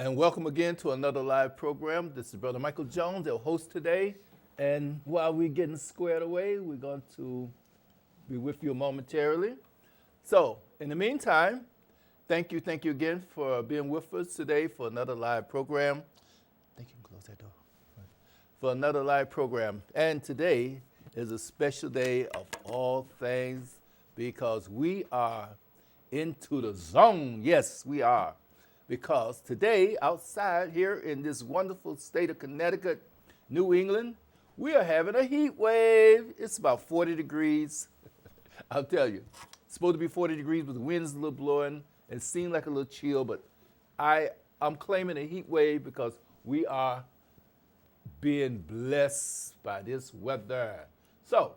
And welcome again to another live program. This is Brother Michael Jones, our host today. And while we're getting squared away, we're going to be with you momentarily. So, in the meantime, thank you again for being with us today for another live program. Thank you. Close that door. For another live program. And today is a special day of all things because we are into the zone. Yes, we are. Because today, outside here in this wonderful state of Connecticut, New England, we are having a heat wave. It's about 40 degrees. I'll tell you, it's supposed to be 40 degrees, but the wind's a little blowing. It seemed like a little chill, but I'm claiming a heat wave because we are being blessed by this weather. So,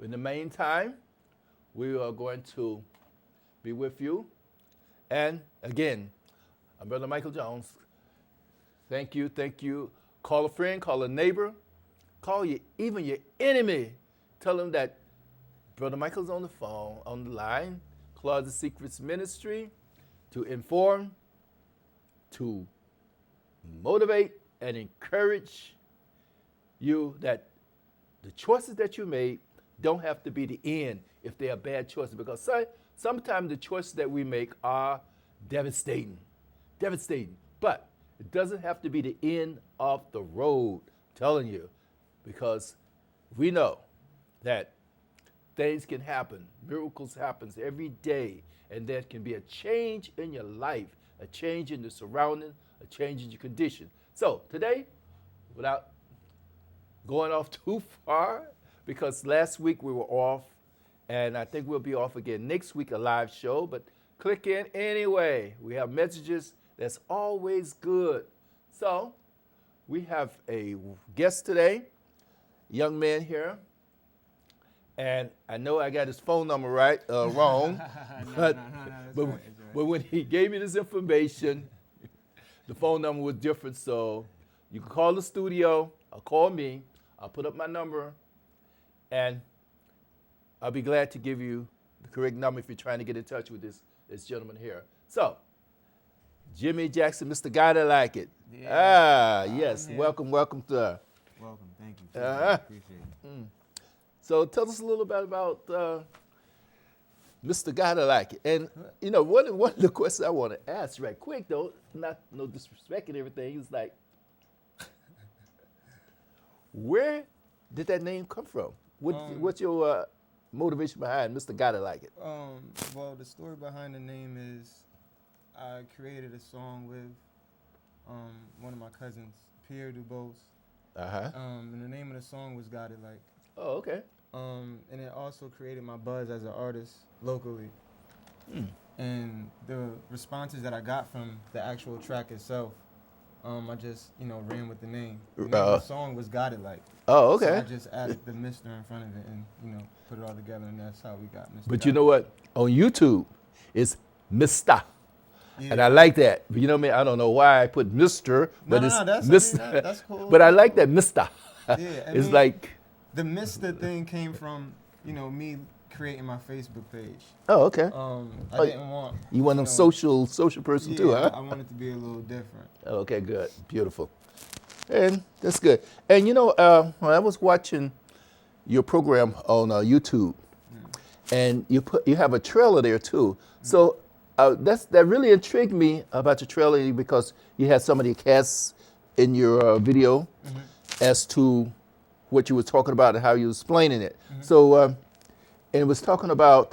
in the meantime, we are going to be with you. And again, I'm Brother Michael Jones. Thank you. Call a friend, call a neighbor, call even your enemy. Tell them that Brother Michael's on the phone, on the line, Closet Secrets Ministry, to inform, to motivate, and encourage you that the choices that you made don't have to be the end if they are bad choices. Because sometimes the choices that we make are devastating. But it doesn't have to be the end of the road, I'm telling you, because we know that things can happen, miracles happen every day, and there can be a change in your life, a change in the surrounding, a change in your condition. So today, without going off too far, because last week we were off, and I think we'll be off again next week, a live show, but click in anyway. We have messages. That's always good. So we have a guest today, young man here, and I know I got his phone number wrong, but when he gave me this information, the phone number was different. So you can call the studio or call me. I'll put up my number, and I'll be glad to give you the correct number if you're trying to get in touch with this gentleman here. So, Jimmy Jackson, Mr. Guy That Like It. Yeah. Yes. Yeah. Welcome, sir. Welcome. Thank you. Appreciate it. So tell us a little bit about Mr. Guy That Like It. And, you know, one of the questions I want to ask right quick, though, not no disrespect and everything, is like, where did that name come from? What's your motivation behind Mr. Guy That Like It? Well, the story behind the name is I created a song with one of my cousins, Pierre Dubose. And the name of the song was Got It Like. Oh, okay. And it also created my buzz as an artist locally. And the responses that I got from the actual track itself, I just, ran with the name. The name of the song was Got It Like. Oh, okay. So I just added the Mr. in front of it and, put it all together, and that's how we got Mr. But Got you know what? On YouTube, it's Mr. Yeah. And I like that. You know what I mean? I don't know why I put Mr., but it's Mr. That's cool. But I like that Mr. Yeah, It's like, the Mr. thing came from, me creating my Facebook page. oh, okay. I didn't want. You want them social person Yeah, too, huh? I wanted to be a little different. Okay, good. Beautiful. And that's good. And when I was watching your program on YouTube, and you have a trailer there too. So that really intrigued me about your trailer because you had some of the casts in your video as to what you were talking about and how you were explaining it. So, and it was talking about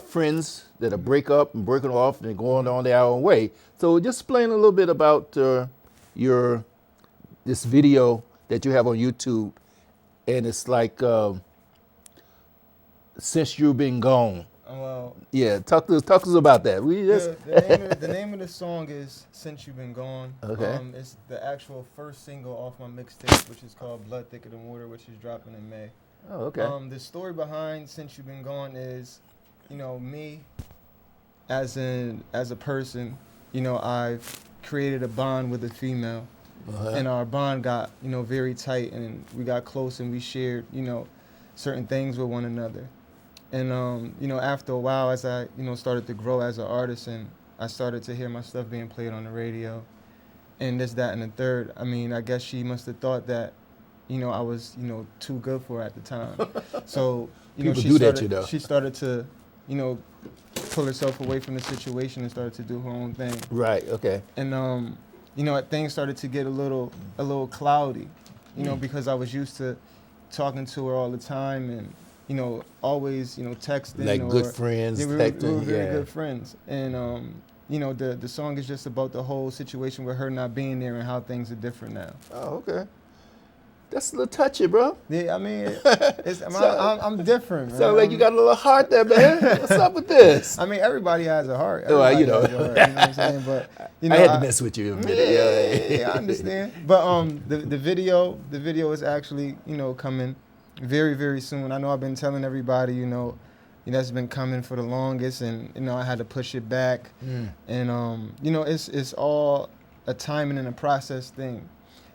friends that are breaking off and going on their own way. So just explain a little bit about this video that you have on YouTube, and it's like Since You've Been Gone. Well, yeah, talk to us about that. The name of the song is Since You've Been Gone. Okay. It's the actual first single off my mixtape, which is called Blood Thicker Than Water, which is dropping in May. Oh, okay. The story behind Since You've Been Gone is, me as a person, I've created a bond with a female, and our bond got, very tight, and we got close, and we shared, certain things with one another. And after a while, as I started to grow as an artist, and I started to hear my stuff being played on the radio, and this, that, and the third. I mean, I guess she must have thought that, I was, too good for her at the time. So, People do that, you know. she started to, pull herself away from the situation and started to do her own thing. Right. Okay. And things started to get a little cloudy, because I was used to talking to her all the time and always texting, Like or, good friends, yeah, we texting, were very yeah. good friends. And the song is just about the whole situation with her not being there and how things are different now. Oh, okay. That's a little touchy, bro. Yeah, I mean, So- I'm different, man. Sound like you got a little heart there, man. What's up with this? I mean, everybody has a heart. Well, Everybody has a heart, you know what I'm saying? But I had to mess with you a minute. Yeah, I understand. But the video is actually coming very, very soon. I know I've been telling everybody that's been coming for the longest, and I had to push it back. And it's all a timing and a process thing.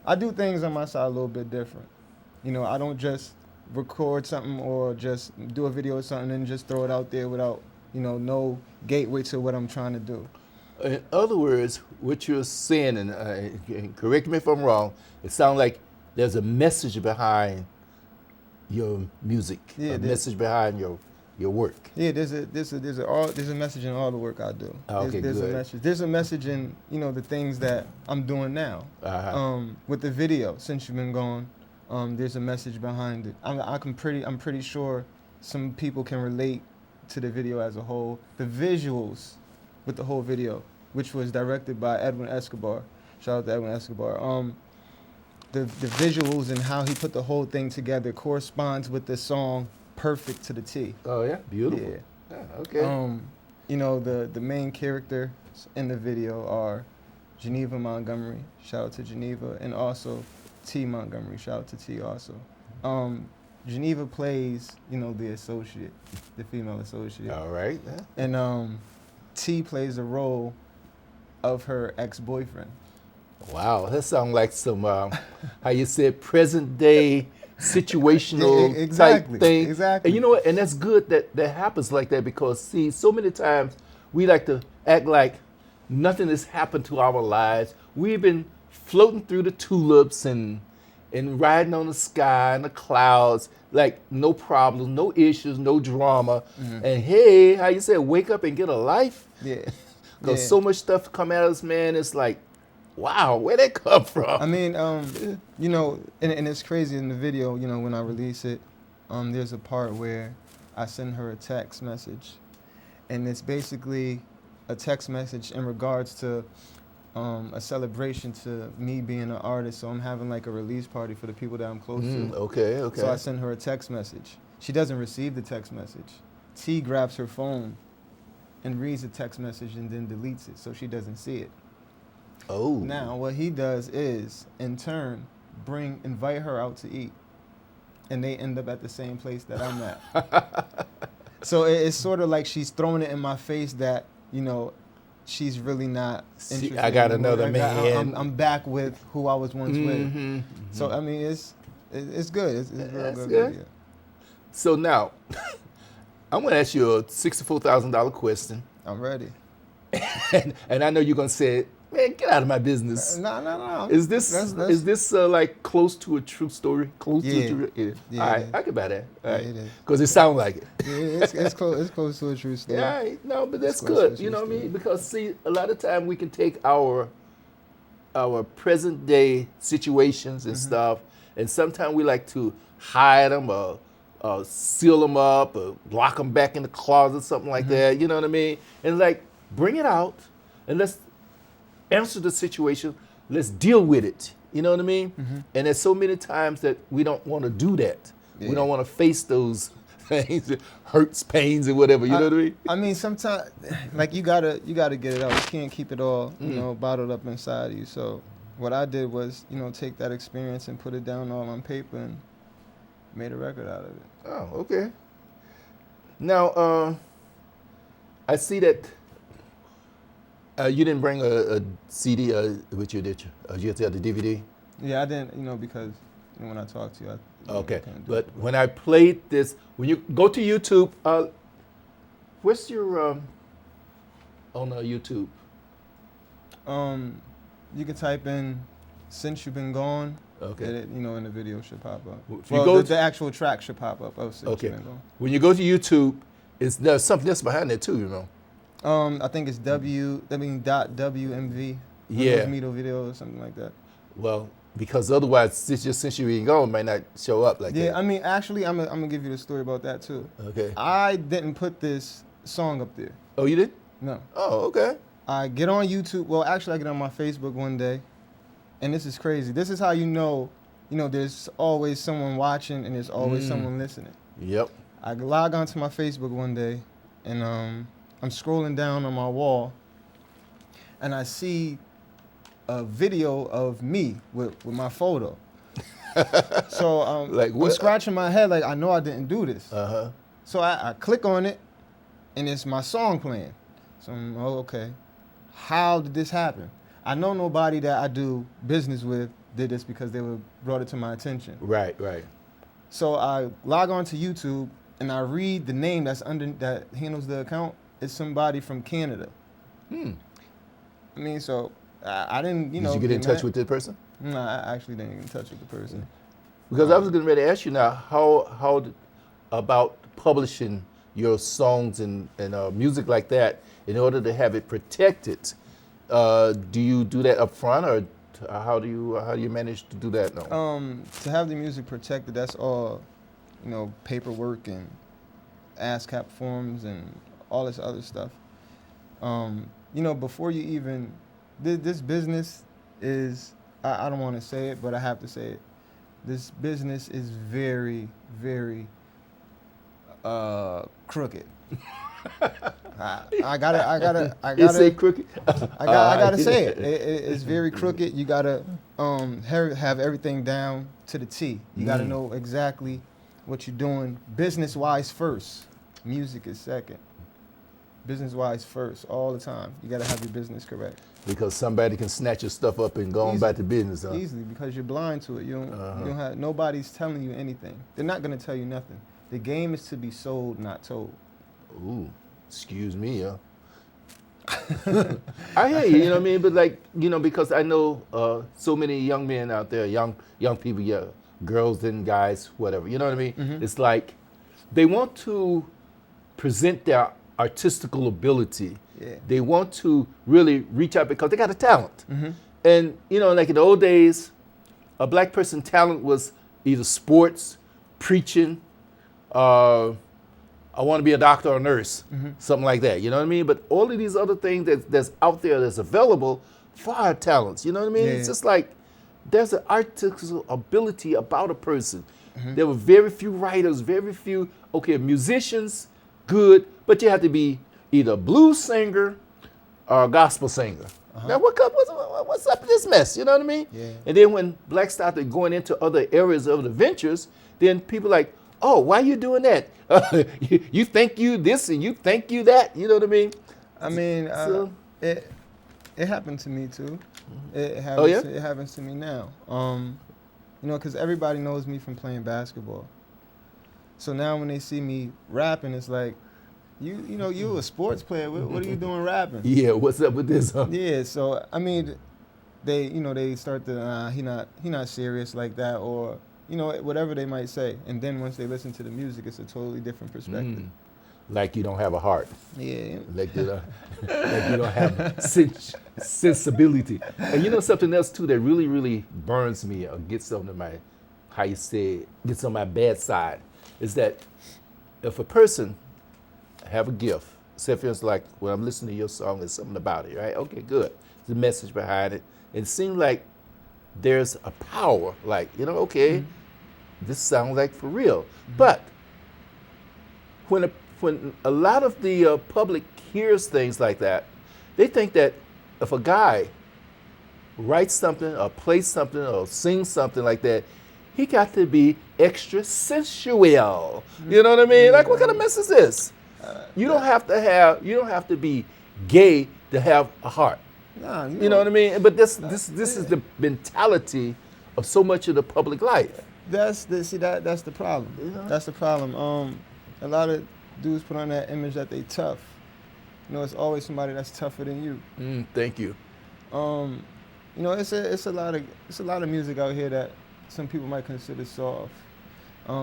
I do things on my side a little bit different. I don't just record something or just do a video or something and just throw it out there without no gateway to what I'm trying to do. In other words, what you're saying, and correct me if I'm wrong, it sounds like there's a message behind your music, Yeah, a message behind your work. Yeah, there's a message in all the work I do. Okay, there's good. a message. There's a message in the things that I'm doing now. Uh-huh. With the video, since you've been gone, there's a message behind it. I'm pretty sure some people can relate to the video as a whole. The visuals with the whole video, which was directed by Edwin Escobar. Shout out to Edwin Escobar. The visuals and how he put the whole thing together corresponds with the song perfect to the T. Oh yeah, beautiful. Yeah. Okay. The main characters in the video are Geneva Montgomery, shout out to Geneva, and also T Montgomery, shout out to T also. Geneva plays, the associate, the female associate. All right. Yeah. And T plays the role of her ex-boyfriend. Wow, that sounds like some how you said present day situational Yeah, exactly, type thing. exactly. And you know what? And that's good that happens like that, because see, so many times we like to act like nothing has happened to our lives. We've been floating through the tulips and riding on the sky and the clouds, like no problems, no issues, no drama. And hey, how you say, wake up and get a life? Yeah. Because Yeah. so much stuff come at us, man. It's like, wow, where'd that come from? I mean, and it's crazy in the video, when I release it, there's a part where I send her a text message, and it's basically a text message in regards to a celebration to me being an artist. So I'm having like a release party for the people that I'm close to. Okay, okay. So I send her a text message. She doesn't receive the text message. T grabs her phone and reads the text message and then deletes it, so she doesn't see it. Oh. Now, what he does is, in turn, invite her out to eat, and they end up at the same place that I'm at. So it's sort of like she's throwing it in my face that she's really not See, interested. I got anymore. another man. I'm back with who I was once with. Mhm. So I mean, it's good. It's real That's good. good. Yeah. So now, I'm going to ask you a $64,000 question, I'm ready. and I know you're going to say, man, get out of my business. No. Is this like close to a true story? Close Yeah. to a true? Yeah. Yeah, All right, it is. I can buy that. All Yeah, right, it is. because it sounds like it. Yeah, it's close. It's close to a true story. Yeah, all right. No, but that's It's close to good. a You know what I true mean? story. Because see, a lot of time we can take our present day situations and stuff, and sometimes we like to hide them or seal them up or lock them back in the closet, something like that. You know what I mean? And like, bring it out and let's answer the situation. Let's deal with it. You know what I mean? And there's so many times that we don't want to do that. We Yeah. don't want to face those things, hurts, pains, and whatever. You know what I mean? I mean, sometimes, like you gotta get it out. You can't keep it all, bottled up inside of you. So, what I did was, take that experience and put it down all on paper and made a record out of it. Oh, okay. Now, I see that you didn't bring a CD with you, did you? You just had the DVD? Yeah, I didn't, because, when I talk to you. Okay, kinda do but it. when I played this, when you go to YouTube, what's your on YouTube? You can type in "Since You've Been Gone." Okay. And the video should pop up. If you Well, go the actual track should pop up of "Since Okay. You've Been Gone." When you go to YouTube, there's something else behind it too, you know. I think it's .wmv. Yeah. Mito video or something like that. Well, because otherwise, since you ain't gone, might not show up like Yeah, that. I mean, actually, I'm gonna give you the story about that too. Okay. I didn't put this song up there. Oh, you did? No. Oh, okay. I get on YouTube. Well, actually, I get on my Facebook one day, and this is crazy. This is how there's always someone watching and there's always someone listening. Yep. I log onto my Facebook one day, and I'm scrolling down on my wall, and I see a video of me with my photo. So Like I'm what? scratching my head like I know I didn't do this. Uh-huh. So I click on it, and it's my song playing. So I'm, okay, how did this happen? I know nobody that I do business with did this because they brought it to my attention. Right, right. So I log on to YouTube, and I read the name that handles the account. It's somebody from Canada. Hmm. I mean, so I didn't, Did you get in touch with this person? No, I actually didn't get in touch with the person. Because I was getting ready to ask you now, about publishing your songs and music like that in order to have it protected? Do you do that up front, or how do you manage to do that now? To have the music protected, that's all, paperwork and ASCAP forms and all this other stuff. Before you even, this business is, I don't want to say it, but I have to say it. This business is very, very crooked. I gotta You say crooked? I gotta say it. It's very crooked. You gotta have everything down to the T. You gotta know exactly what you're doing business-wise first. Music is second. Business-wise first, all the time. You gotta have your business correct. Because somebody can snatch your stuff up and go on back to business, huh? Easily, because you're blind to it. You don't have, nobody's telling you anything. They're not gonna tell you nothing. The game is to be sold, not told. Ooh, excuse me, I hear you, you know what I mean? But because I know so many young men out there, young people, yeah, girls and guys, whatever, you know what I mean? Mm-hmm. It's like they want to present their artistical ability. Yeah. They want to really reach out because they got a talent. Mm-hmm. And, like in the old days, a black person's talent was either sports, preaching, I want to be a doctor or a nurse, something like that. You know what I mean? But all of these other things that's out there that's available for our talents. You know what I mean? Yeah. It's just like there's an artistical ability about a person. There were very few writers, very few, musicians, good, but you have to be either a blues singer or a gospel singer. Now, what's up with this mess? You know what I mean? Yeah. And then when blacks started going into other areas of the ventures, then people like, oh, why you doing that? You think you this and you think you that. You know what I mean? I mean, So- it happened to me too. It happens. Oh, yeah? It happens to me now. Because everybody knows me from playing basketball. So now when they see me rapping, it's like, you a sports player. What are you doing rapping? Yeah, what's up with this? Huh? Yeah. So I mean, they start to he not serious like that, or whatever they might say. And then once they listen to the music, it's a totally different perspective. Like you don't have a heart. Yeah. Like you don't have sensibility. And something else too that really, really burns me or gets on my, gets on my bad side, is that if a person have a gift, say for instance, like when I'm listening to your song, there's something about it, right? Okay, good. There's a message behind it. It seems like there's a power, like, this sounds like for real. But when a lot of the public hears things like that, they think that if a guy writes something or plays something or sings something like that, he got to be extra sensual. You know what I mean? Like, what kind of mess is this? You don't have to be gay to have a heart. Nah, You know what I mean? But this is the mentality of so much of the public life. That's the problem. You know? That's the problem. A lot of dudes put on that image that they tough. You know, it's always somebody that's tougher than you. Thank you. You know, it's a lot of music out here that some people might consider soft.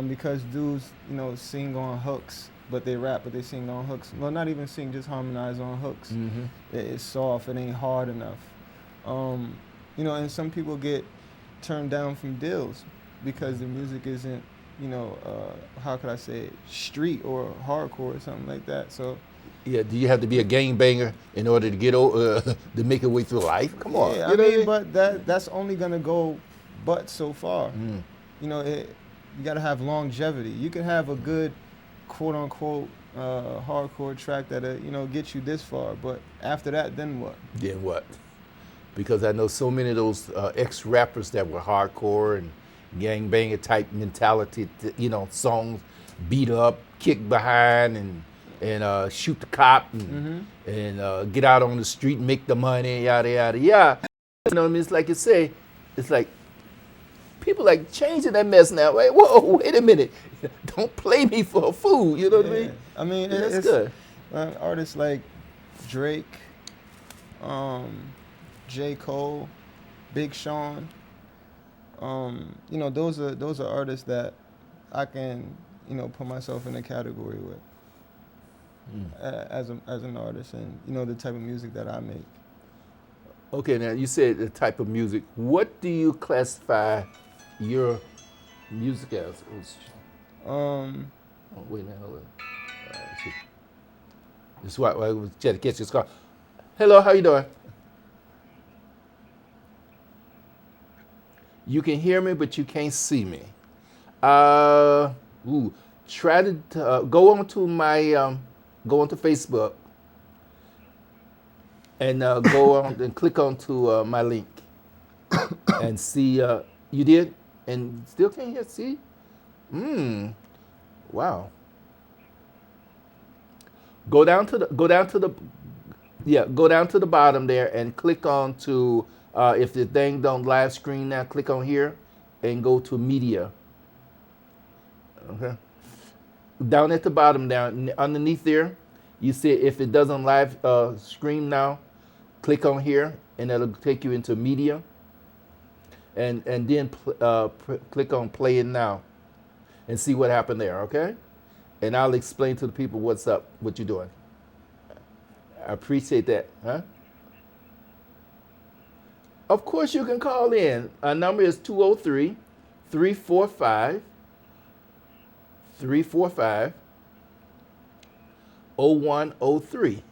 Because dudes, you know, sing on hooks, but they rap, but they sing on hooks. Well, not even sing, just harmonize on hooks. It's soft. It ain't hard enough. You know, and some people get turned down from deals because the music isn't, you know, how could I say it, street or hardcore or something like that. So. Yeah, do you have to be a gang banger in order to get to make your way through life? Come on. Yeah, you I know mean, what but that's only gonna go but so far. You know, you gotta have longevity. You can have a good, quote unquote, hardcore track that you know gets you this far, but after that, then what? Then what? Because I know so many of those ex-rappers that were hardcore and gang-banger type mentality, you know, songs, beat up, kick behind, and shoot the cop, and get out on the street and make the money, yada, yada, yada. You know what I mean? It's like you say, it's like, people like changing that mess now. Wait, whoa, wait a minute. Don't play me for a fool, you know what I mean? I mean, that's it's good. Artists like Drake, J. Cole, Big Sean. You know, those are artists that I can, you know, put myself in a category with as an artist, and you know the type of music that I make. Okay, now you said the type of music. What do you classify your music as? Oh, wait a minute, hold on. This is why I was trying to catch this call. Hello, how you doing? You can hear me, but you can't see me. Try to go onto my go onto Facebook and go on and click onto my link and see. You did, and still can't hear. See? Wow. Go down to the bottom there and click on to. If the thing don't live screen now, click on here and go to media. Okay. Down at the bottom, down underneath there, you see if it doesn't live screen now, click on here and it'll take you into media. And then click on play it now, and see what happened there. Okay. And I'll explain to the people what's up, what you're doing. I appreciate that, huh? Of course, you can call in. Our number is 203-345-0103.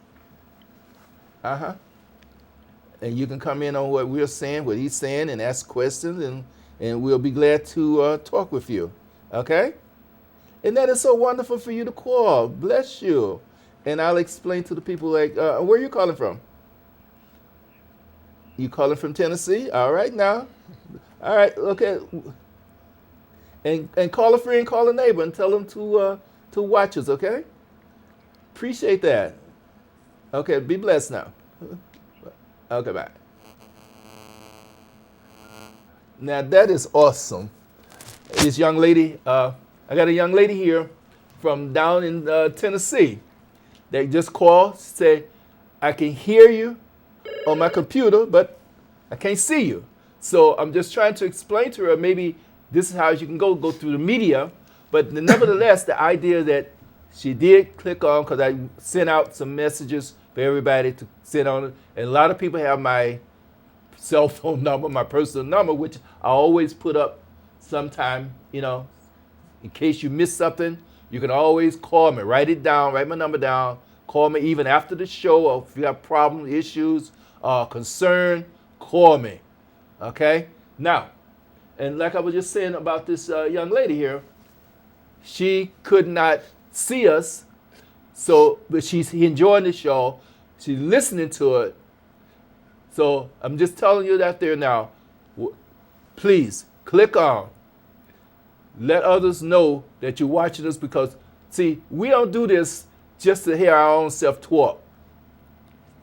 And you can come in on what we're saying, what he's saying, and ask questions, and we'll be glad to talk with you. Okay? And that is so wonderful for you to call. Bless you. And I'll explain to the people, like, where are you calling from? You calling from Tennessee? All right now. All right, okay. And call a friend, call a neighbor, and tell them to watch us, okay? Appreciate that. Okay, be blessed now. Okay, bye. Now that is awesome. This young lady, I got a young lady here from down in Tennessee. They just called, say, I can hear you on my computer, but I can't see you. So I'm just trying to explain to her, maybe this is how you can go through the media. But nevertheless, the idea that she did click on, because I sent out some messages for everybody to send on it. And a lot of people have my cell phone number, my personal number, which I always put up sometime, you know, in case you miss something. You can always call me, write it down, write my number down, call me even after the show, or if you have problems, issues, concern, call me, okay? Now, and like I was just saying about this young lady here, she could not see us, but she's enjoying the show, she's listening to it, so I'm just telling you that there now, please click on. Let others know that you're watching us, because, see, we don't do this just to hear our own self talk.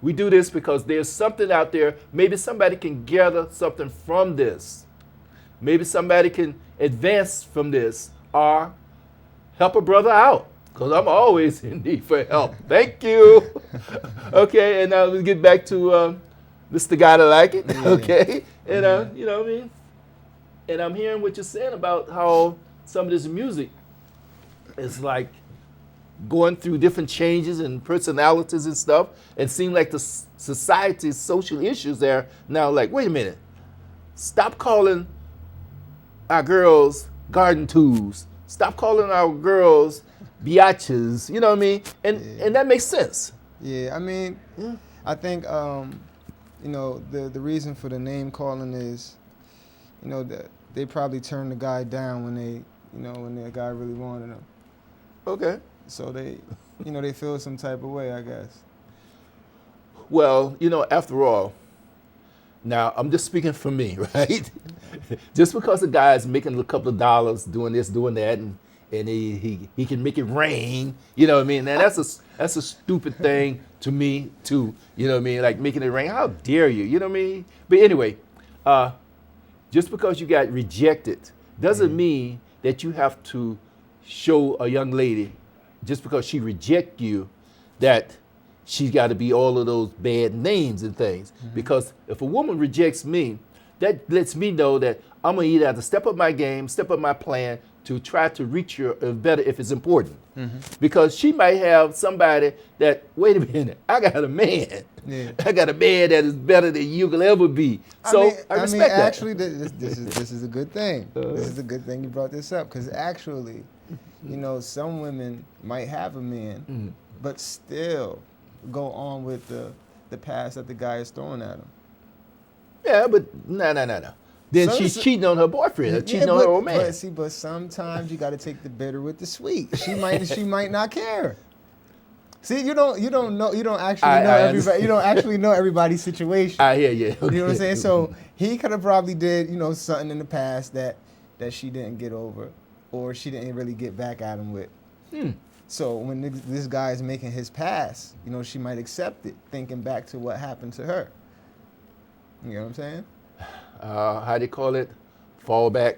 We do this because there's something out there. Maybe somebody can gather something from this. maybe somebody can advance from this or help a brother out. Because I'm always in need for help. Thank you. Okay, and now let's get back to this the guy that like it. Yeah. Okay, and you know what I mean. And I'm hearing what you're saying about how some of this music is like going through different changes and personalities and stuff, and seem like the society's social issues there now. Like, wait a minute, stop calling our girls garden tools. Stop calling our girls biatches. You know what I mean? And that makes sense. Yeah, I mean, I think you know, the reason for the name calling is, you know, that they probably turned the guy down when they, you know, when the guy really wanted him. Okay. So they, you know, they feel some type of way, I guess. Well, you know, after all, now I'm just speaking for me, right? Just because a guy is making a couple of dollars doing this, doing that, and he can make it rain, you know what I mean? And that's a stupid thing to me too, you know what I mean? Like making it rain, how dare you, you know what I mean? But anyway, just because you got rejected doesn't mean that you have to show a young lady, just because she reject you, that she's got to be all of those bad names and things. Because if a woman rejects me, that lets me know that I'm going to either have to step up my game, step up my plan to try to reach her better if it's important. Because she might have somebody that, wait a minute, I got a man. Yeah. I got a man that is better than you could ever be. So I respect that. Actually, this is a good thing. This is a good thing you brought this up, because actually, you know, some women might have a man, but still go on with the pass that the guy is throwing at them. Yeah, but no. Then So- she's so- cheating on her boyfriend, or cheating on her old man. But sometimes you got to take the bitter with the sweet. She might not care. See, you don't actually I know everybody. understand. You don't actually know everybody's situation. I hear you. You know what I'm saying? So he could have probably did, you know, something in the past that she didn't get over, or she didn't really get back at him with. So when this guy is making his pass, you know, she might accept it, thinking back to what happened to her. You know what I'm saying? How do you call it? Fallback.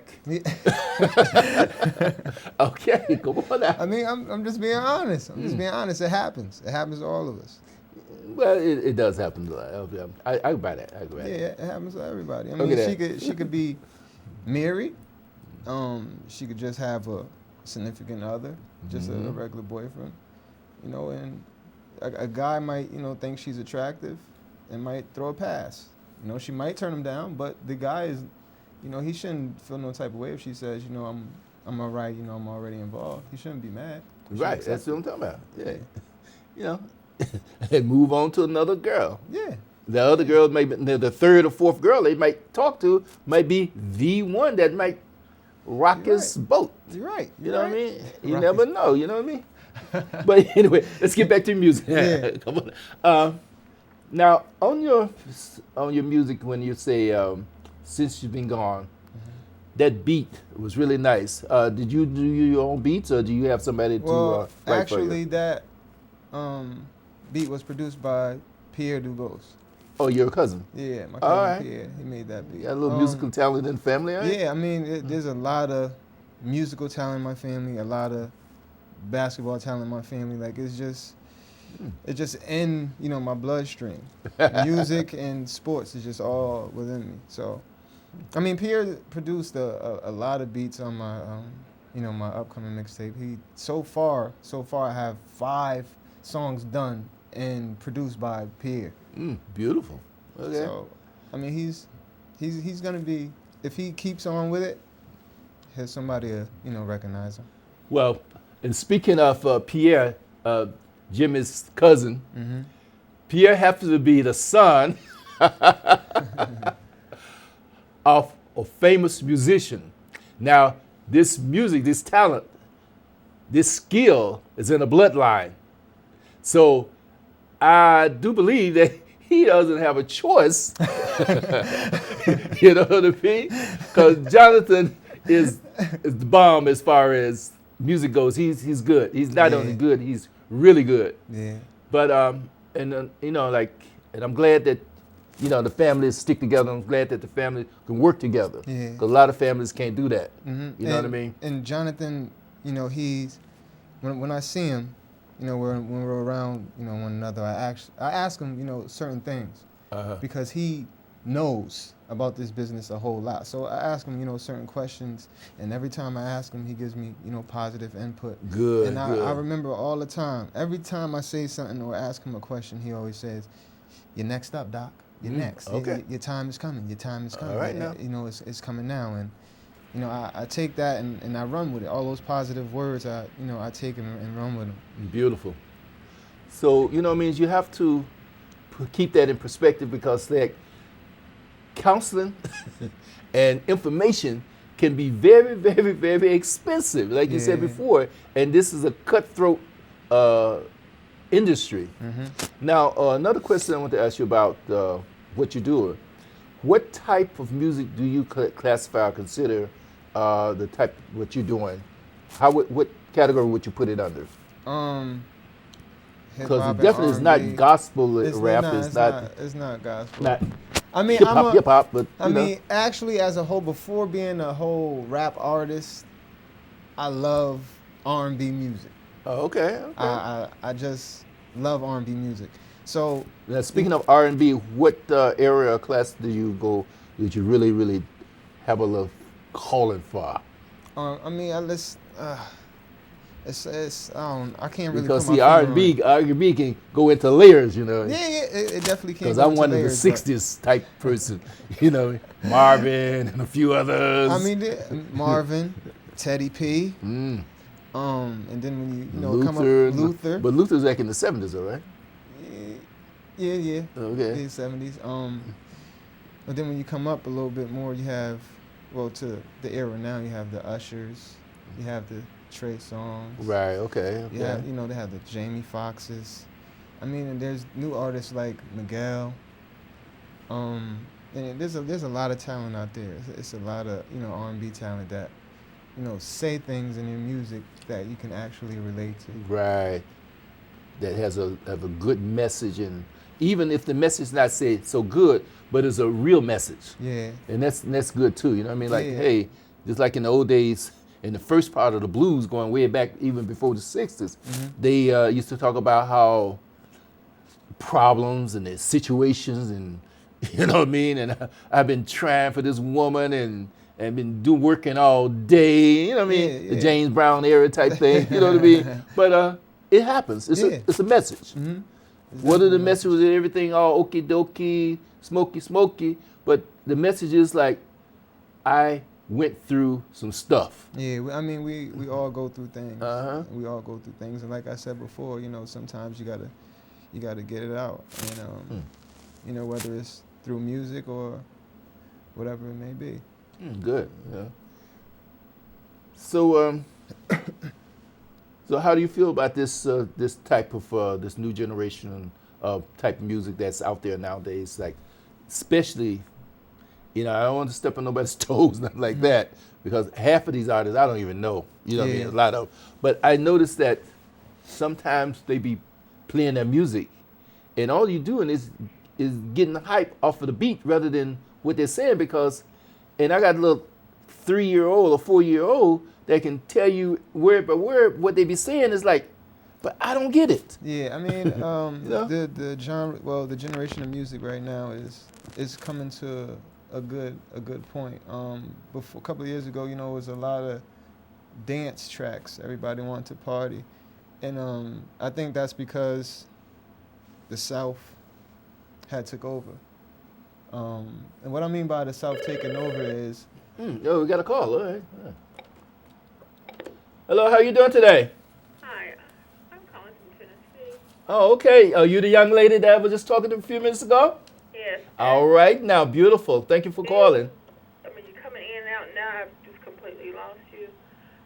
Okay, come on now. I mean, I'm just being honest. I'm just being honest. It happens. It happens to all of us. Well, it does happen to a lot. I buy that. I buy Yeah, that. it happens to everybody. I Look mean, at she could be married. She could just have a significant other, just a regular boyfriend. You know, and a guy might, you know, think she's attractive and might throw a pass. You know, she might turn him down, but the guy is, you know, he shouldn't feel no type of way if she says, you know, I'm all right, you know, I'm already involved. He shouldn't be mad. He should Right, accept that's it. what I'm talking about. Yeah. You know, and move on to another girl. Yeah. The other girl, maybe the third or fourth girl they might talk to, might be the one that might rock You're his boat. You're right. You You're know right. what I mean? You Rock never his- know. You know what I mean? But anyway, let's get back to music. Yeah. Come on. Now, on your music, when you say "Since You've Been Gone," that beat was really nice. Did you do your own beats, or do you have somebody to Well, write for actually, you? that beat was produced by Pierre Dubose. Oh, your cousin. Yeah, my All cousin right. Pierre. He made that beat. You got a little musical talent in the family, right? Yeah, I mean, there's a lot of musical talent in my family, a lot of basketball talent in my family. Like, it's just in, you know, my bloodstream. Music and sports is just all within me. So, I mean, Pierre produced a lot of beats on my, you know, my upcoming mixtape. So far, I have 5 songs done and produced by Pierre. Beautiful. Okay. So, I mean, he's gonna be, if he keeps on with it, he'll somebody, you know, recognize him. Well, and speaking of Pierre, Jimmy's cousin, Pierre happens to be the son of a famous musician. Now, this music, this talent, this skill is in the bloodline. So I do believe that he doesn't have a choice. You know what I mean? Because Jonathan is the bomb as far as music goes. He's good. He's not only good, he's really good. Yeah. But you know, like, and I'm glad that you know, the families stick together. I'm glad that the family can work together. Yeah. 'Cause a lot of families can't do that. Hmm. You know what I mean? And Jonathan, you know, he's when I see him, you know, when we're around, you know, one another, I ask him, you know, certain things because he knows about this business a whole lot. So I ask him, you know, certain questions, and every time I ask him, he gives me, you know, positive input. Good, And good. I remember all the time, every time I say something or ask him a question, he always says, "You're next up, Doc. You're next. okay. Your time is coming. Your time is coming. right now. You know, it's coming now." And you know, I take that and I run with it. All those positive words, I take them and run with them. Beautiful. So, you know, it means you have to keep that in perspective because like counseling and information can be very, very, very expensive, like you said Yeah. before. And this is a cutthroat industry. Now, another question I want to ask you about what you're doing. What type of music do you classify or consider the type what you're doing? What category would you put it under? Because it definitely is not gospel rap. It's not gospel. not I mean, hip hop, but I mean, actually, as a whole, before being a whole rap artist, I love R&B music. Oh, okay. I just love R&B music. So Now, speaking of R&B, what area or class do you go that you really, really have a little calling for? I mean, I can't really Because put my see, finger on it. R&B can go into layers, you know. Yeah, it definitely can. Because go I'm into one of the layers, but- '60s type person, you know, Marvin and a few others. I mean, Marvin, Teddy P, Mm. and then when you know Luther, come up Luther. but Luther's back in the '70s, all right? Yeah. Okay. Yeah, 70s. But then when you come up a little bit more, you have, well, to the era now, you have the Ushers, you have the Trey Songz. Right. Okay. You have, you know, they have the Jamie Foxxes. I mean, and there's new artists like Miguel. And there's a lot of talent out there. It's a lot of, you know, R&B talent that, you know, say things in their music that you can actually relate to. Right. That has a good message, and even if the message not said so good, but it's a real message. Yeah. And that's good too. You know what I mean? Like, Yeah. hey, just like in the old days, in the first part of the blues, going way back even before the '60s, they used to talk about how problems and their situations, and you know what I mean. And I've been trying for this woman and been working all day. You know what I mean? Yeah, The yeah. James Brown era type thing. You know what I mean? But it happens. It's a message. Whether the message was everything all okie dokie, smoky, but the message is like, I went through some stuff. Yeah, I mean, we all go through things. Uh-huh. We all go through things, and like I said before, you know, sometimes you gotta get it out, and you know, whether it's through music or whatever it may be. Good. Yeah. So, so how do you feel about this this type of this new generation of type of music that's out there nowadays? Like, especially, you know, I don't want to step on nobody's toes, nothing like that, because half of these artists I don't even know. You know what I mean? Yeah. A lot of, but I noticed that sometimes they be playing their music, and all you're doing is getting hype off of the beat rather than what they're saying. Because, and I got a little 3-year-old or 4-year-old that can tell you word by word what they be saying is like, but I don't get it. Yeah, I mean, know? the genre, well, the generation of music right now is coming to a good point. Before a couple of years ago, you know, it was a lot of dance tracks. Everybody wanted to party, and I think that's because the South had took over. And what I mean by the South taking over is, Oh, we got a call. All right. Yeah. Hello, how you doing today? Hi, I'm calling from Tennessee. Oh, okay. Are you the young lady that I was just talking to a few minutes ago? Yes. All right, now, beautiful. Thank you for calling. I mean, you're coming in and out now. I've just completely lost you.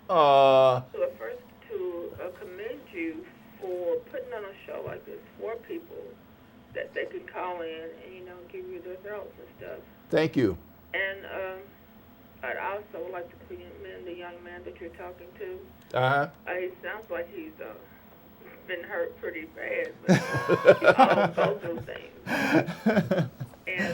Uh, So at first, to commend you for putting on a show like this for people that they can call in and, you know, give you their thoughts and stuff. thank you. And I'd also like to commend the young man that you're talking to. Uh-huh. He sounds like he's been hurt pretty bad, but we all go through things. And